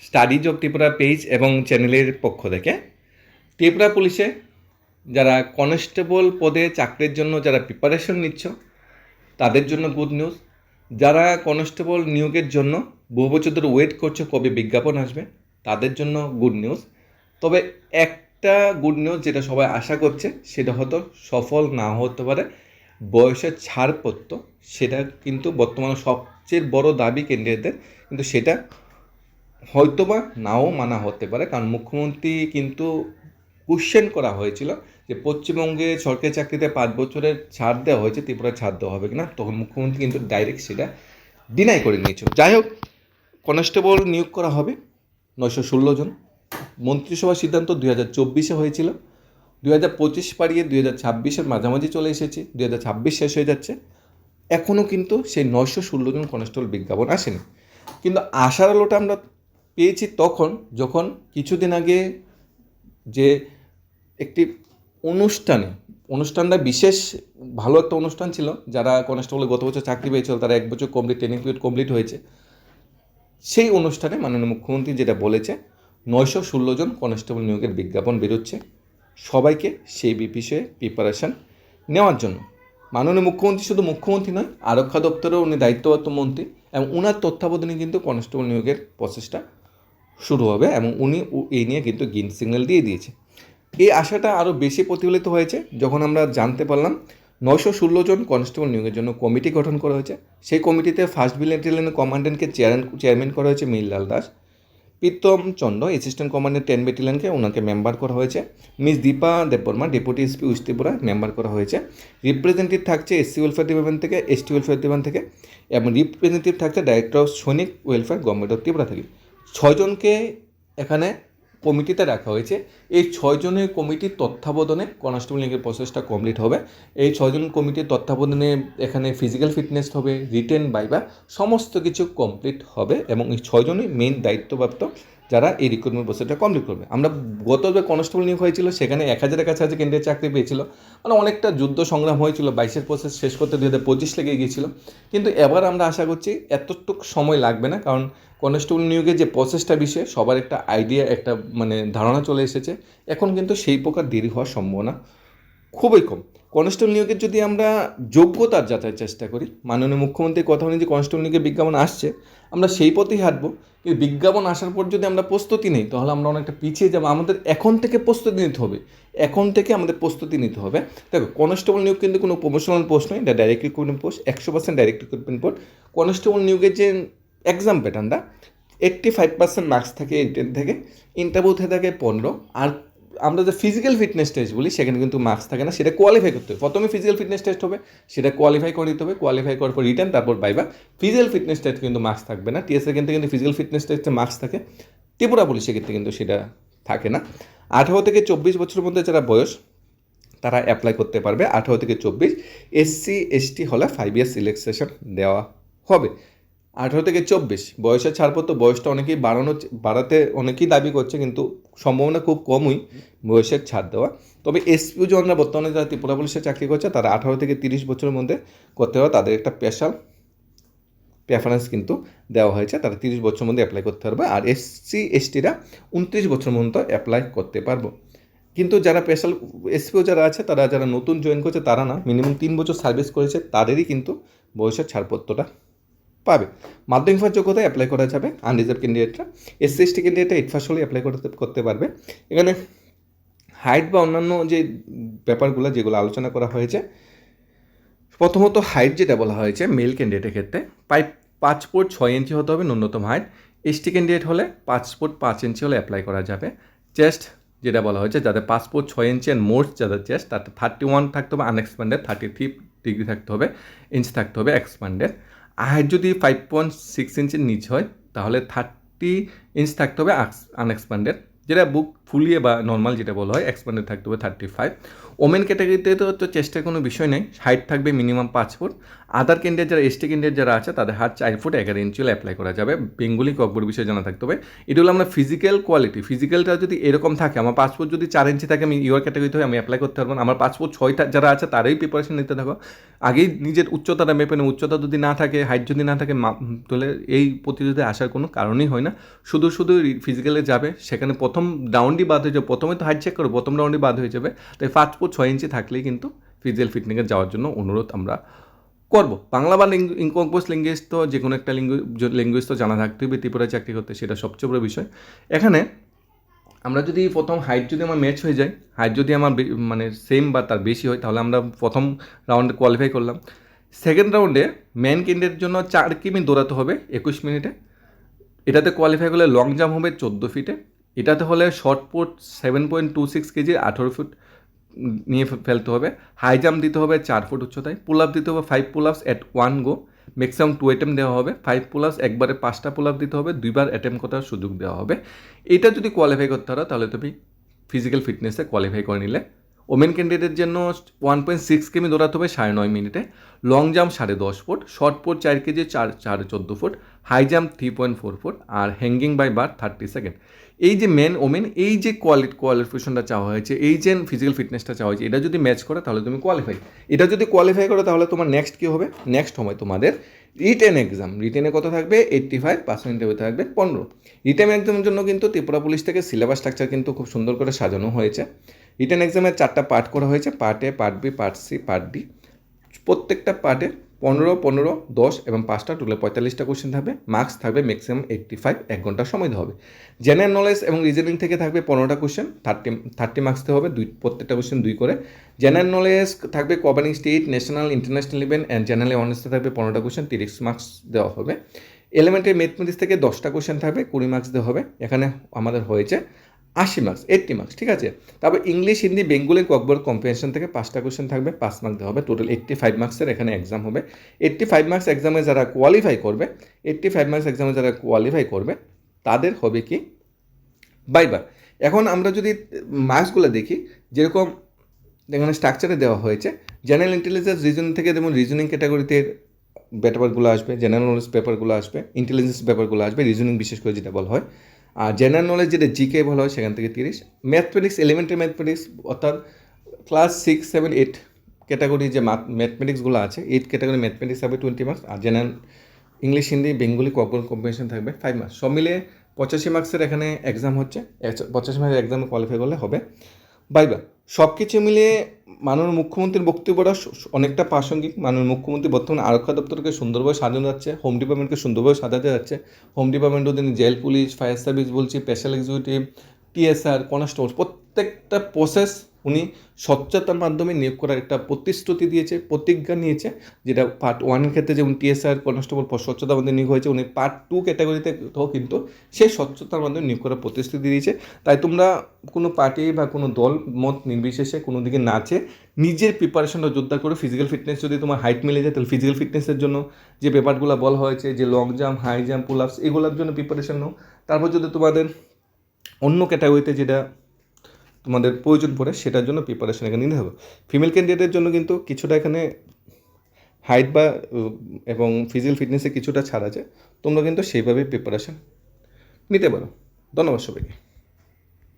Studies of Tripura page এবং চ্যানেলের পক্ষ থেকে ত্রিপুরা পুলিশে যারা কনস্টেবল পদে চাকরির জন্য যারা প্রিপারেশন নিচ্ছ তাদের জন্য গুড নিউজ। যারা কনস্টেবল নিয়োগের জন্য বহু বছর ধরে ওয়েট করছো কবে বিজ্ঞাপন আসবে তাদের জন্য গুড নিউজ। তবে একটা গুড নিউজ যেটা সবাই আশা করছে সেটা হয়তো সফল না হতে পারে, বয়সের ছাড়পত্র সেটা কিন্তু বর্তমানে সবচেয়ে বড় দাবি ক্যান্ডিডেটদের, কিন্তু সেটা হয়তোবা নাও মানা হতে পারে। কারণ মুখ্যমন্ত্রী কিন্তু কোশ্চেন করা হয়েছিল যে পশ্চিমবঙ্গে সরকারি চাকরিতে 5 বছরের ছাড় দেওয়া হয়েছে, ত্রিপুরায় ছাড় দেওয়া হবে কিনা, তখন মুখ্যমন্ত্রী কিন্তু ডাইরেক্ট সেটা ডিনাই করে নিয়েছিল। যাই হোক, কনস্টেবল নিয়োগ করা হবে 916 জন। মন্ত্রিসভার সিদ্ধান্ত 2024 হয়েছিল, 2025 পাড়িয়ে 2026 মাঝামাঝি চলে এসেছে, 2026 শেষ হয়ে যাচ্ছে, এখনও কিন্তু সেই 916 জন কনস্টেবল বিজ্ঞাপন আসেনি। কিন্তু আশার আলোটা আমরা পেয়েছি তখন যখন কিছুদিন আগে যে একটি অনুষ্ঠানটা বিশেষ ভালো একটা অনুষ্ঠান ছিল। যারা কনস্টেবলে গত বছর চাকরি পেয়েছিল তারা 1 বছর ট্রেনিং পিরিয়ড কমপ্লিট হয়েছে। সেই অনুষ্ঠানে মাননীয় মুখ্যমন্ত্রী যেটা বলেছে 916 জন কনস্টেবল নিয়োগের বিজ্ঞাপন বেরোচ্ছে, সবাইকে সেই বিষয়ে প্রিপারেশান নেওয়ার জন্য। মাননীয় মুখ্যমন্ত্রী শুধু মুখ্যমন্ত্রী নয়, আরক্ষা দপ্তরেও উনি দায়িত্বপ্রাপ্ত মন্ত্রী, এবং ওনার তত্ত্বাবধানে কিন্তু কনস্টেবল নিয়োগের প্রসেসটা শুরু হবে, এবং উনি এই নিয়ে কিন্তু গ্রিন সিগন্যাল দিয়ে দিয়েছে। এই আশাটা আরও বেশি প্রতিফলিত হয়েছে যখন আমরা জানতে পারলাম 916 জন কনস্টেবল নিয়োগের জন্য কমিটি গঠন করা হয়েছে। সেই কমিটিতে ফার্স্ট ব্যাটালিয়নের কমান্ডেন্টকে চেয়ারম্যান করা হয়েছে মীরলাল দাস, প্রীতম চন্দ্র অ্যাসিস্ট্যান্ট কমান্ডেন্ট 10 ব্যাটালিয়নকে ওনাকে মেম্বার করা হয়েছে, Miss Dipa Debbarma deputy SP west Tripura member করা হয়েছে। রিপ্রেজেন্টেটিভ থাকছে এসসি ওয়েলফেয়ার ডিপার্টমেন্ট থেকে, এসটি ওয়েলফেয়ার ডিপার্টমেন্ট থেকে, এবং রিপ্রেজেন্টেটিভ থাকছে director of Sainik welfare government of Tripura থেকে। 6 জনকে এখানে কমিটিতে রাখা হয়েছে। এই 6 জনের কমিটির তত্ত্বাবধানে কনস্টেবল নিয়োগের প্রসেসটা কমপ্লিট হবে। এই 6 জন কমিটির তত্ত্বাবধানে এখানে ফিজিক্যাল ফিটনেস হবে, রিটেন বাইবা সমস্ত কিছু কমপ্লিট হবে, এবং এই 6 জনই মেইন দায়িত্বপ্রাপ্ত যারা এই রিক্রুটমেন্ট প্রসেসটা কমপ্লিট করবে। আমরা গত যে কনস্টেবল নিয়োগ হয়েছিল সেখানে 1000-এর কাছাকাছি কেন্দ্রের চাকরি পেয়েছিল, মানে অনেকটা যুদ্ধ সংগ্রাম হয়েছিল, 22-এর প্রসেস শেষ করতে 2025 লেগে গিয়েছিল। কিন্তু এবার আমরা আশা করছি এতটুকু সময় লাগবে না, কারণ কনস্টেবল নিয়োগের যে প্রসেসটা বিষয়ে সবার একটা আইডিয়া, একটা মানে ধারণা চলে এসেছে। এখন কিন্তু সেই প্রকার দেরি হওয়ার সম্ভাবনা খুবই কম। কনস্টেবল নিয়োগের যদি আমরা যোগ্যতার যাচাইয়ের চেষ্টা করি, মাননীয় মুখ্যমন্ত্রীর কথা অনুযায়ী কনস্টেবল নিয়োগের বিজ্ঞাপন আসছে, আমরা সেই পথেই হাঁটবো। কিন্তু বিজ্ঞাপন আসার পর যদি আমরা প্রস্তুতি নিই তাহলে আমরা অনেকটা পিছিয়ে যাবো। আমাদের এখন থেকে প্রস্তুতি নিতে হবে, এখন থেকে আমাদের প্রস্তুতি নিতে হবে। দেখো, কনস্টেবল নিয়োগ কিন্তু কোনো প্রমোশনাল পোস্ট নয়, এটা direct recruitment post, 100% direct recruitment post. Constable নিয়োগের যে এক্সাম প্যাটার্নটা 85% মার্কস থাকে রিটেন থেকে, ইন্টারভিউ থাকে 15, আর আমরা যে ফিজিক্যাল ফিটনেস টেস্ট বলি সেখানে কিন্তু মার্কস থাকে না, সেটা কোয়ালিফাই করতে হবে। প্রথমে ফিজিক্যাল ফিটনেস টেস্ট হবে, সেটা কোয়ালিফাই করে দিতে হবে, কোয়ালিফাই করার পর রিটার্ন, তারপর বাইবা। ফিজিক্যাল ফিটনেস টেস্ট কিন্তু মার্কস থাকবে না, টিএসএর কিন্তু ফিজিক্যাল ফিটনেস টেস্টে মার্কস থাকে, ত্রিপুরা পুলিশের ক্ষেত্রে কিন্তু সেটা থাকে না। 18 থেকে 24 বছরের মধ্যে যারা বয়স তারা অ্যাপ্লাই করতে পারবে। 18 থেকে 24, এসসি এসটি হলে 5 ইয়ার্স রিল্যাক্সেশন দেওয়া হবে। 18 থেকে 24 বয়সের ছাড়পত্র, বয়সটা অনেকেই বাড়াতে অনেকেই দাবি করছে, কিন্তু সম্ভাবনা খুব কমই বয়সের ছাড় দেওয়া। তবে এসপিও জনরা বর্তমানে যারা ত্রিপুরা পুলিশে চাকরি করছে তারা 18 থেকে 30 বছরের মধ্যে করতে হবে, তাদের একটা স্পেশাল প্রেফারেন্স কিন্তু দেওয়া হয়েছে, তারা 30 বছরের মধ্যে অ্যাপ্লাই করতে পারবে। আর এসসি এসটিরা 29 বছরের মধ্যে অ্যাপ্লাই করতে পারবো। কিন্তু যারা স্পেশাল এসপিও যারা আছে, তারা যারা নতুন জয়েন করছে তারা না, মিনিমাম 3 বছর সার্ভিস করেছে তাদেরই কিন্তু বয়সের ছাড়পত্রটা পাবে। মাধ্যমিক পাস যোগ্যতায় অ্যাপ্লাই করা যাবে আনরিজার্ভ ক্যান্ডিডেটরা। এসসি এসটি ক্যান্ডিডেটরা 8 পাস হলে অ্যাপ্লাই করতে পারবে। এখানে হাইট বা অন্যান্য যে ব্যাপারগুলো যেগুলো আলোচনা করা হয়েছে, প্রথমত হাইট যেটা বলা হয়েছে মেল ক্যান্ডিডেটের ক্ষেত্রে 5 ফুট 6 ইঞ্চি হতে হবে ন্যূনতম হাইট। এসটি ক্যান্ডিডেট হলে 5 ফুট 5 ইঞ্চি হলে অ্যাপ্লাই করা যাবে। চেস্ট যেটা বলা হয়েছে, যাদের 5 ফুট 6 ইঞ্চি অ্যান্ড মোর যাদের চেস্ট, তাতে 31 থাকতে হবে আনএক্সপ্যান্ডেড, 33 ডিগ্রি থাকতে হবে, ইঞ্চ থাকতে হবে এক্সপ্যান্ডেড। হাইট যদি 5.6 ইঞ্চির নিচ হয় তাহলে 30 ইঞ্চ থাকতে হবে আনএক্সপ্যান্ডেড, যেটা বুক ফুলিয়ে বা নর্মাল যেটা বলা হয়, এক্সপ্যান্ডেড থাকতে হবে 35। ওমেন ক্যাটাগরিতে তো চেষ্টার কোনো বিষয় নেই, হাইট থাকবে মিনিমাম 5 ফুট, আদার ক্যান্ডিডেট যারা এসটি ক্যান্ডিডেট যারা আছে তাদের হাত 4 ফুট 11 ইঞ্চি হলে অ্যাপ্লাই করা যাবে। বেঙ্গলি ককবোর্ড বিষয়ে জানা থাকতে হবে। এটা হলো আমরা ফিজিক্যাল কোয়ালিটি, ফিজিক্যালটা যদি এরকম থাকে, আমার পাসপোর্ট যদি 4 ইঞ্চি থাকে আমি ইউআর ক্যাটাগরিতে হয়ে আমি অ্যাপ্লাই করতে পারবো না। আমার পাসপোর্ট 6টা যারা আছে তারাই প্রিপারেশন নিতে থাকো, আগেই নিজের উচ্চতাটা মেপে নেই। উচ্চতা যদি না থাকে, হাইট যদি না থাকে, তাহলে এই প্রতিযোগিতায় আসার কোনো কারণই হয় না। শুধু ফিজিক্যালে যাবে, সেখানে প্রথম রাউন্ডই বাদ হয়ে যাবে। প্রথমে তো হাইট চেক করো, প্রথম রাউন্ডই বাদ হয়ে যাবে। তাই পাসপোর্ট 6 ইঞ্চি থাকলেই কিন্তু ফিজিক্যাল ফিটনেসে যাওয়ার জন্য অনুরোধ আমরা করব। বাংলা বা ইনকম্পোজ ল্যাঙ্গুয়েজ তো যে কোনো একটা ল্যাঙ্গুয়েজ তো জানা থাকতে হবে ত্রিপুরায় চাকরি করতে, সেটা সবচেয়ে বড় বিষয়। এখানে আমরা যদি প্রথম হাইট যদি আমার ম্যাচ হয়ে যায়, হাইট যদি আমার মানে সেম বা তার বেশি হয়, তাহলে আমরা প্রথম রাউন্ডে কোয়ালিফাই করলাম। সেকেন্ড রাউন্ডে ম্যান ক্যান্ডিডেটের জন্য 4 কিমি দৌড়াতে হবে 21 মিনিটে। এটাতে কোয়ালিফাই করলে লং জাম্প হবে 14 ফিটে। এটাতে হলে শর্ট পুট 7.26 কেজি 18 ফুট নিয়ে ফেলতে হবে। হাই জাম্প দিতে হবে 4 ফুট উচ্চতায়। পুল আপ দিতে হবে 5 পুল আপস অ্যাট 1 গো। ম্যাক্সিমাম 2 অ্যাটেম্প দেওয়া হবে। 5 পুল আপস একবারে 5টা পুল আপ দিতে হবে, 2বার অ্যাটেম্প করার সুযোগ দেওয়া হবে। এটা যদি কোয়ালিফাই করতে পারো তাহলে তুমি ফিজিক্যাল ফিটনেসে কোয়ালিফাই করে নিলে। ওমেন ক্যান্ডিডেটের জন্য 1.6 কিমি দৌড়াতে হবে 9.5 মিনিটে। Long jump 10.5 feet, shot put 4 kg 14 feet, high jump 3.4 feet, আর হ্যাঙ্গিং বাই বার 30 সেকেন্ড। এই যে মেন ওমেন এই যে কোয়ালিফিকেশনটা চাওয়া হয়েছে, এই যে ফিজিক্যাল ফিটনেসটা চাওয়া হয়েছে, এটা যদি ম্যাচ করে তাহলে তুমি কোয়ালিফাই। এটা যদি কোয়ালিফাই করো তাহলে তোমার নেক্সট কী হবে? নেক্সট হবে তোমাদের রিটেন এক্সাম। রিটেনে কত থাকবে? 85% থাকবে 15। রিটেন এক্সামের জন্য কিন্তু ত্রিপুরা পুলিশ থেকে সিলেবাস স্ট্রাকচার কিন্তু খুব সুন্দর করে সাজানো হয়েছে। রিটেন এক্সামের 4টা পার্ট করা হয়েছে, part A, part B, part C, part D. প্রত্যেকটা পার্টে 15, 15, 10 এবং 5টা টোটাল 45টা কোশ্চেন থাকবে। মার্কস থাকবে ম্যাক্সিমাম 85, 1 ঘন্টা সময় দেওয়া হবে। জেনারেল নলেজ এবং রিজনিং থেকে থাকবে 15টা কোশ্চেন, 30 মার্কস দেওয়া হবে, প্রত্যেকটা কোশ্চেন 2 করে। জেনারেল নলেজ থাকবে covering state, national, international event and general অ্যাওয়ারনেসে থাকবে 15টা কোশ্চেন, 30 মার্কস দেওয়া হবে। এলিমেন্টারি ম্যাথমেটিক্স থেকে 10টা কোশ্চেন থাকবে, 20 মার্কস দেওয়া হবে। এখানে আমাদের হয়েছে 80 মার্কস, 80 মার্কস, ঠিক আছে। তারপর ইংলিশ, হিন্দি, বেঙ্গলি, ককবোর্ড কম্প্রিহেনশন থেকে 5টা কোশ্চেন থাকবে, 5 মার্ক দেওয়া হবে। টোটাল 85 মার্কসের এখানে এক্সাম হবে। 85 মার্কস এক্সামে যারা কোয়ালিফাই করবে, 85 মার্কস এক্সামে যারা কোয়ালিফাই করবে তাদের হবে কি বাইবা। এখন আমরা যদি মার্কসগুলো দেখি, যেরকম এখানে স্ট্রাকচারে দেওয়া হয়েছে, জেনারেল ইন্টেলিজেন্স রিজনিং থেকে যেমন রিজনিং ক্যাটাগরিতে পেপারগুলো আসবে, জেনারেল নলেজ পেপারগুলো আসবে, ইন্টেলিজেন্স পেপারগুলো আসবে, রিজনিং বিশেষ করে যেটা বলা হয়। আর জেনারেল নলেজ যেটা জিকে বলা হয় সেখান থেকে 30। ম্যাথমেটিক্স, এলিমেন্টারি ম্যাথমেটিক্স অর্থাৎ ক্লাস 6, 7, 8 ক্যাটাগরি যে ম্যাথমেটিক্সগুলো আছে, 8 ক্যাটাগরি ম্যাথমেটিক্স হবে 20 মার্কস। আর general English, Hindi, Bengali, Kokborok combination থাকবে 5 মার্কস। সব মিলে 85 মার্কসের এখানে এক্সাম হচ্ছে। 85 মার্কসের এক্সামে কোয়ালিফাই করলে হবে বাইবা। সব কিছু মিলিয়ে মাননীয় মুখ্যমন্ত্রীর বক্তব্যটা অনেকটা প্রাসঙ্গিক। মাননীয় মুখ্যমন্ত্রী বর্তমানে আরক্ষা দপ্তরকে সুন্দরভাবে সাজানো যাচ্ছে, হোম ডিপার্টমেন্টকে সুন্দরভাবে সাজাতে যাচ্ছে। হোম ডিপার্টমেন্ট তিনি জেল পুলিশ, ফায়ার সার্ভিস বলছি, স্পেশাল এক্সিকিউটিভ, টিএসআর, কনস্টেবল, প্রত্যেকটা প্রসেস উনি স্বচ্ছতার মাধ্যমে নিয়োগ করার একটা প্রতিশ্রুতি দিয়েছে, প্রতিজ্ঞা নিয়েছে। যেটা পার্ট 1-এর ক্ষেত্রে যেমন টিএসআর, কনস্টেবল স্বচ্ছতার মাধ্যমে নিয়োগ হয়েছে, উনি পার্ট 2 ক্যাটাগরিতে তো কিন্তু সেই স্বচ্ছতার মাধ্যমে নিয়োগ করার প্রতিশ্রুতি দিয়েছে। তাই তোমরা কোনো পার্টি বা কোনো দল মত নির্বিশেষে কোনো দিকে নাচে নিজের প্রিপারেশনটা জোরদার করে। ফিজিক্যাল ফিটনেস যদি তোমার হাইট মিলে যায় তাহলে ফিজিক্যাল ফিটনেসের জন্য যে পেপারগুলো বলা হয়েছে, যে লং জাম্প, হাই জাম্প, পুল আপস, এগুলোর জন্য প্রিপারেশন নাও। তারপর যদি তোমাদের অন্য ক্যাটাগরিতে যেটা তোমাদের প্রয়োজন পড়ে সেটার জন্য প্রিপারেশন এখানে নিতে হবে। ফিমেল ক্যান্ডিডেটের জন্য কিন্তু কিছুটা এখানে হাইট বা এবং ফিজিক্যাল ফিটনেসে কিছুটা ছাড় আছে, তোমরা কিন্তু সেইভাবে প্রিপারেশন নিতে পারো। ধন্যবাদ সবাইকে।